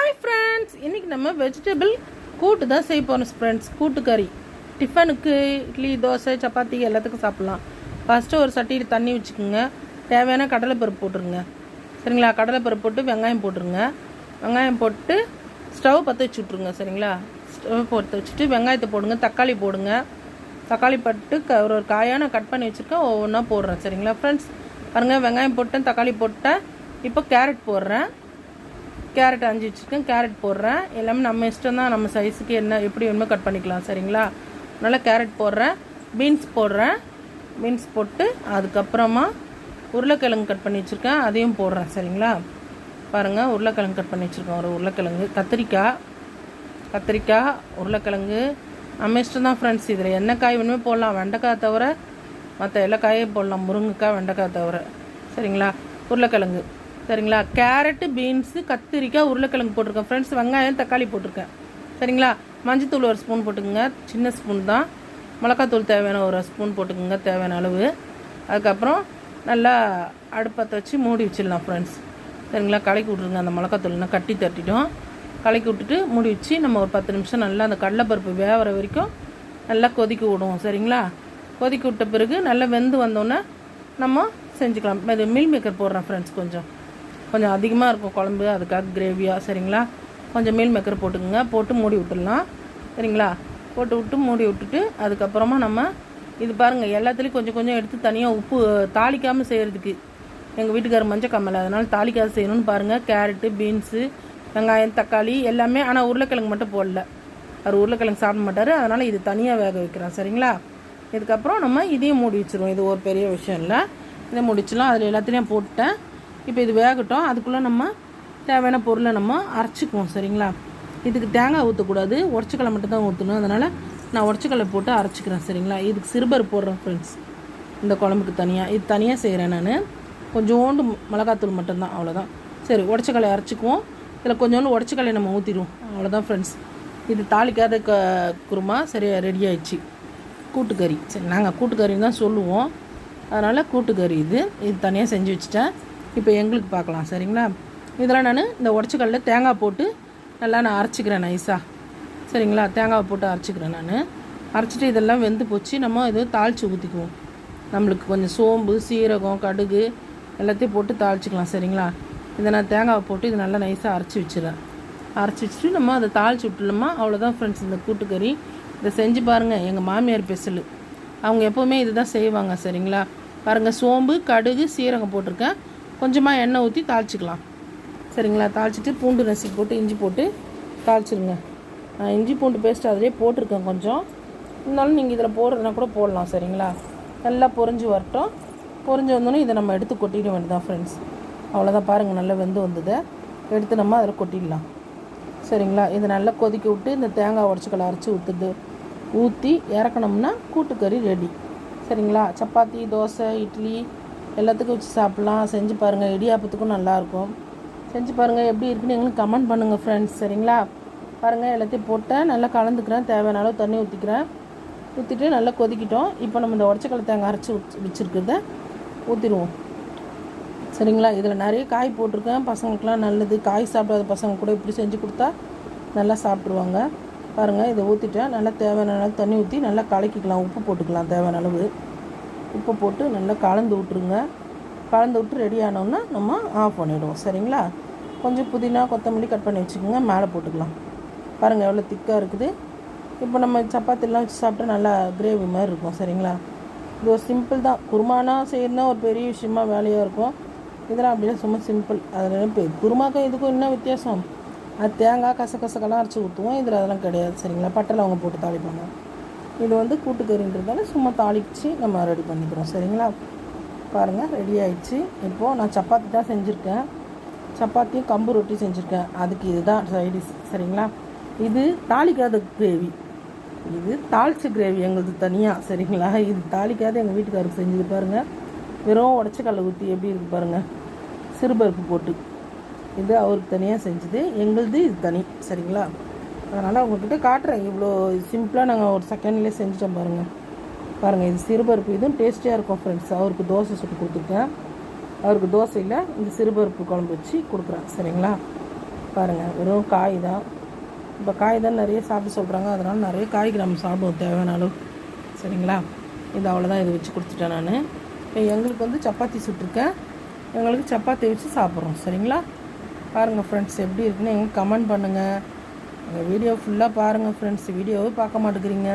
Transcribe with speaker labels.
Speaker 1: Hi friends, இன்றைக்கி நம்ம vegetable கூட்டு தான் செய்ய போகிறோம் ஃப்ரெண்ட்ஸ். கூட்டு கறி டிஃபனுக்கு இட்லி, தோசை, சப்பாத்தி எல்லாத்துக்கும் சாப்பிட்லாம். ஃபஸ்ட்டு ஒரு சட்டியில் தண்ணி வச்சுக்கோங்க. தேவையான கடலைப்பருப்பு போட்டுருங்க. சரிங்களா? கடலைப்பருப்பு போட்டு வெங்காயம் போட்டுருங்க. வெங்காயம் போட்டு ஸ்டவ் பற்ற வச்சு விட்ருங்க. சரிங்களா? ஸ்டவ் பற்ற வச்சுட்டு வெங்காயத்தை போடுங்க. தக்காளி போடுங்க. தக்காளி போட்டு ஒரு காயான கட் பண்ணி வச்சுருக்கேன். ஒவ்வொன்றா போடுறேன். சரிங்களா ஃப்ரெண்ட்ஸ்? பாருங்கள், வெங்காயம் போட்டேன், தக்காளி போட்டேன். இப்போ கேரட் போடுறேன். கேரட் 5 வச்சுருக்கேன். கேரட் போடுறேன். எல்லாமே நம்ம இஷ்டம் தான். நம்ம சைஸுக்கு என்ன எப்படி வேணுமோ கட் பண்ணிக்கலாம். சரிங்களா? அதனால் கேரட் போடுறேன். பீன்ஸ் போடுறேன். பீன்ஸ் போட்டு அதுக்கப்புறமா உருளைக்கிழங்கு கட் பண்ணி வச்சுருக்கேன், அதையும் போடுறேன். சரிங்களா? பாருங்கள், உருளைக்கிழங்கு கட் பண்ணி வச்சுருக்கேன். ஒரு உருளைக்கிழங்கு, கத்திரிக்காய், உருளைக்கிழங்கு நம்ம இஷ்டம் தான் ஃப்ரெண்ட்ஸ். இதில் என்ன காய் வேணுமே போடலாம். வெண்டைக்காய் தவிர மற்ற எல்லா காயும் போடலாம். முருங்கைக்காய், வெண்டைக்காய் தவிர. சரிங்களா? உருளைக்கிழங்கு. சரிங்களா? கேரட்டு, பீன்ஸு, கத்திரிக்காய், உருளைக்கிழங்கு போட்டிருக்கேன் ஃப்ரெண்ட்ஸ். வெங்காயம், தக்காளி போட்டிருக்கேன். சரிங்களா? மஞ்சத்தூள் ஒரு ஸ்பூன் போட்டுக்கோங்க, சின்ன ஸ்பூன் தான். மிளகாத்தூள் தேவையான ஒரு ஸ்பூன் போட்டுக்கோங்க, தேவையான அளவு. அதுக்கப்புறம் நல்லா அடுப்பத்தை வச்சு மூடி வச்சிடலாம் ஃப்ரெண்ட்ஸ். சரிங்களா? கலக்கி விட்ருங்க. அந்த மிளகாத்தூள்னா கட்டி தட்டிடும். கலக்கி விட்டுட்டு மூடி வச்சு நம்ம ஒரு 10 நிமிஷம் நல்லா அந்த கடலைப்பருப்பு வேகிற வரைக்கும் நல்லா கொதிக்க விடுவோம். சரிங்களா? கொதிக்க விட்ட பிறகு நல்லா வெந்து வந்தோன்னே நம்ம செஞ்சுக்கலாம். இது மீல் மேக்கர் போடுறேன் ஃப்ரெண்ட்ஸ். கொஞ்சம் அதிகமாக இருக்கும் குழம்பு, அதுக்காக கிரேவியாக. சரிங்களா? கொஞ்சம் மீல் மேக்கர் போட்டுக்கோங்க. போட்டு மூடி விட்டுடலாம். சரிங்களா? போட்டு மூடி விட்டுட்டு அதுக்கப்புறமா நம்ம இது பாருங்கள், எல்லாத்துலேயும் கொஞ்சம் கொஞ்சம் எடுத்து தனியாக உப்பு தாளிக்காமல் செய்கிறதுக்கு எங்கள் வீட்டுக்காரர் மஞ்சள் கம்மலை, அதனால் தாளிக்காத செய்யணும்னு பாருங்கள். கேரட்டு, பீன்ஸு, வெங்காயம், தக்காளி எல்லாமே. ஆனால் உருளைக்கிழங்கு மட்டும் போடல. அவர் உருளைக்கிழங்கு சாப்பிட மாட்டார், அதனால் இது தனியாக வேக வைக்கிறோம். சரிங்களா? இதுக்கப்புறம் நம்ம இதையும் மூடி வச்சுருவோம். இது ஒரு பெரிய விஷயம் இல்லை. இதை முடிச்சிடலாம். அதில் எல்லாத்துலேயும் போட்டேன். இப்போ இது வேகட்டும். அதுக்குள்ளே நம்ம தேவையான பொருளை நம்ம அரைச்சிக்குவோம். சரிங்களா? இதுக்கு தேங்காய் ஊற்றக்கூடாது, உடச்சிக்கலை மட்டும் தான் ஊற்றணும். அதனால் நான் உடச்சிக்கலை போட்டு அரைச்சிக்கிறேன். சரிங்களா? இதுக்கு சிறுபருப்பு போடுறேன் ஃப்ரெண்ட்ஸ். இந்த குழம்புக்கு தனியாக இது தனியாக செய்கிறேன் நான். கொஞ்சோண்டு மிளகாத்தூள் மட்டும்தான், அவ்வளோதான். சரி, உடச்சிக்கலை அரைச்சிக்குவோம். இதில் கொஞ்சோண்டு உடச்சிக்கலை நம்ம ஊற்றிடுவோம். அவ்வளோதான் ஃப்ரெண்ட்ஸ். இது தாளிக்காத குருமா சரியாக ரெடி ஆயிடுச்சு. கூட்டுக்கறி. சரி, நாங்கள் கூட்டுக்கறின்னு தான் சொல்லுவோம். அதனால் கூட்டுக்கறி இது தனியாக செஞ்சு வச்சுட்டேன். இப்போ எங்களுக்கு பார்க்கலாம். சரிங்களா? இதெல்லாம் நான் இந்த உடச்சிக்கல்ல தேங்காய் போட்டு நல்லா நான் அரைச்சிக்கிறேன் நைஸாக. சரிங்களா? தேங்காவை போட்டு அரைச்சிக்கிறேன் நான். அரைச்சிட்டு இதெல்லாம் வெந்து போச்சு. நம்ம இது தாளித்து ஊற்றிக்குவோம். நம்மளுக்கு கொஞ்சம் சோம்பு, சீரகம், கடுகு எல்லாத்தையும் போட்டு தாளிச்சிக்கலாம். சரிங்களா? இதை நான் தேங்காவை போட்டு இது நல்லா நைஸாக அரைச்சி வச்சுருவேன். அரைச்சி வச்சுட்டு நம்ம அதை தாளித்து விட்டுலாமா. அவ்வளோதான் ஃப்ரெண்ட்ஸ் இந்த கூட்டுக்கறி. இதை செஞ்சு பாருங்கள். எங்கள் மாமியார் ஸ்பெஷல். அவங்க எப்போவுமே இது தான் செய்வாங்க. சரிங்களா? பாருங்கள், சோம்பு, கடுகு, சீரகம் போட்டிருக்கேன். கொஞ்சமாக எண்ணெய் ஊற்றி தாளிச்சிக்கலாம். சரிங்களா? தாளிச்சிட்டு பூண்டு நசுக்கி போட்டு இஞ்சி போட்டு தாளிச்சிருங்க. இஞ்சி பூண்டு பேஸ்ட் அதிலே போட்டிருக்கேன் கொஞ்சம். இருந்தாலும் நீங்கள் இதில் போடுறதுனா கூட போடலாம். சரிங்களா? நல்லா பொரிஞ்சு வரட்டும். பொரிஞ்சு வந்தோன்னே இதை நம்ம எடுத்து கொட்டிட வேண்டியதான் ஃப்ரெண்ட்ஸ். அவ்வளோதான். பாருங்கள், நல்லா வெந்து வந்ததை எடுத்து நம்ம அதில் கொட்டிடலாம். சரிங்களா? இதை நல்லா கொதிக்க விட்டு இந்த தேங்காய் உடச்சிக்கலை அரைச்சி ஊற்றி இறக்கணும்னா கூட்டுக்கறி ரெடி. சரிங்களா? சப்பாத்தி, தோசை, இட்லி எல்லாத்துக்கும் வச்சு சாப்பிட்லாம். செஞ்சு பாருங்கள். இடியாப்பத்துக்கும் நல்லாயிருக்கும். செஞ்சு பாருங்கள். எப்படி இருக்குன்னு எங்களுக்கு கமெண்ட் பண்ணுங்கள் ஃப்ரெண்ட்ஸ். சரிங்களா? பாருங்கள், எல்லாத்தையும் போட்டேன். நல்லா கலந்துக்கிறேன். தேவையான அளவு தண்ணி ஊற்றிட்டு நல்லா கொதிக்கிட்டோம். இப்போ நம்ம இந்த உடச்சக்கடலை தேங்காய் அரைச்சி வச்சுருக்கிறத ஊற்றிடுவோம். சரிங்களா? இதில் நிறைய காய் போட்டிருக்கேன். பசங்களுக்குலாம் நல்லது. காய் சாப்பிடாத பசங்க கூட இப்படி செஞ்சு கொடுத்தா நல்லா சாப்பிட்ருவாங்க. பாருங்கள், இதை ஊற்றிட்டேன். நல்லா தேவையான அளவு தண்ணி ஊற்றி நல்லா கலக்கிக்கலாம். உப்பு போட்டுக்கலாம். தேவையான அளவு உப்பு போட்டு நல்லா கலந்து விட்ருங்க. கலந்து விட்டு ரெடி ஆனோன்னா நம்ம ஆஃப் பண்ணிவிடுவோம். சரிங்களா? கொஞ்சம் புதினா, கொத்தமல்லி கட் பண்ணி வச்சுக்கோங்க. மேலே போட்டுக்கலாம். பாருங்கள், எவ்வளோ திக்காக இருக்குது. இப்போ நம்ம சப்பாத்திலாம் வச்சு சாப்பிட்டா நல்லா கிரேவி மாதிரி இருக்கும். சரிங்களா? இது ஒரு சிம்பிள் தான். குருமானா செய்யணுன்னா ஒரு பெரிய விஷயமா வேலையாக இருக்கும். இதெல்லாம் அப்படியே சும்மா சிம்பிள். அதில் குருமாக்கும் இதுக்கும் என்ன வித்தியாசம்? அது தேங்காய், கசகசக்கெல்லாம் அரைச்சி ஊற்றுவோம். இதில் அதெல்லாம் கிடையாது. சரிங்களா? பட்டெல்லாம் அவங்க போட்டு தாளிப்பாங்க. இது வந்து கூட்டுக்கறின்றதால சும்மா தாளித்து நம்ம ரெடி பண்ணிக்கிறோம். சரிங்களா? பாருங்கள், ரெடி ஆகிடுச்சு. இப்போது நான் சப்பாத்தி தான் செஞ்சுருக்கேன். சப்பாத்தியும் கம்பு ரொட்டி செஞ்சுருக்கேன். அதுக்கு இதுதான் சைடிஷ். சரிங்களா? இது தாளிக்காத கிரேவி. இது தாளித்த கிரேவி எங்களுக்கு தனியாக. சரிங்களா? இது தாளிக்காத எங்கள் வீட்டுக்காரருக்கு செஞ்சது பாருங்கள். வெறும் உடச்சக்கடலை ஊற்றி எப்படி இருக்குது பாருங்கள், சிறுபருப்பு போட்டு. இது அவருக்கு தனியாக செஞ்சது. எங்களுது இது தனி. சரிங்களா? அதனால் அவங்கக்கிட்ட காட்டுறேன். இவ்வளோ சிம்பிளாக நாங்கள் ஒரு செகண்ட்லேயே செஞ்சுட்டோம் பாருங்கள். இது சிறுபருப்பு. இதுவும் டேஸ்டியாக இருக்கும் ஃப்ரெண்ட்ஸ். அவருக்கு தோசை சுட்டு கொடுத்துருக்கேன். அவருக்கு தோசையில் இந்த சிறுபருப்பு குழம்பு வச்சு கொடுக்குறேன். சரிங்களா? பாருங்கள், வெறும் காய் தான். இப்போ காய் தான் நிறைய சாப்பிட சொல்கிறாங்க, அதனால் நிறைய காய்க்கு நம்ம சாப்பிடுவோம் தேவையான அளவு. சரிங்களா? இது அவ்வளோதான். இது வச்சு கொடுத்துட்டேன் நான். இப்போ எங்களுக்கு வந்து சப்பாத்தி சுட்டிருக்கேன், எங்களுக்கு சப்பாத்தி வச்சு சாப்பிட்றோம். சரிங்களா? பாருங்கள் ஃப்ரெண்ட்ஸ், எப்படி இருக்குன்னு எங்களுக்கு கமெண்ட் பண்ணுங்கள். எங்கள் வீடியோ ஃபுல்லாக பாருங்கள் ஃப்ரெண்ட்ஸ். வீடியோவே பார்க்க மாட்டேங்கிறீங்க.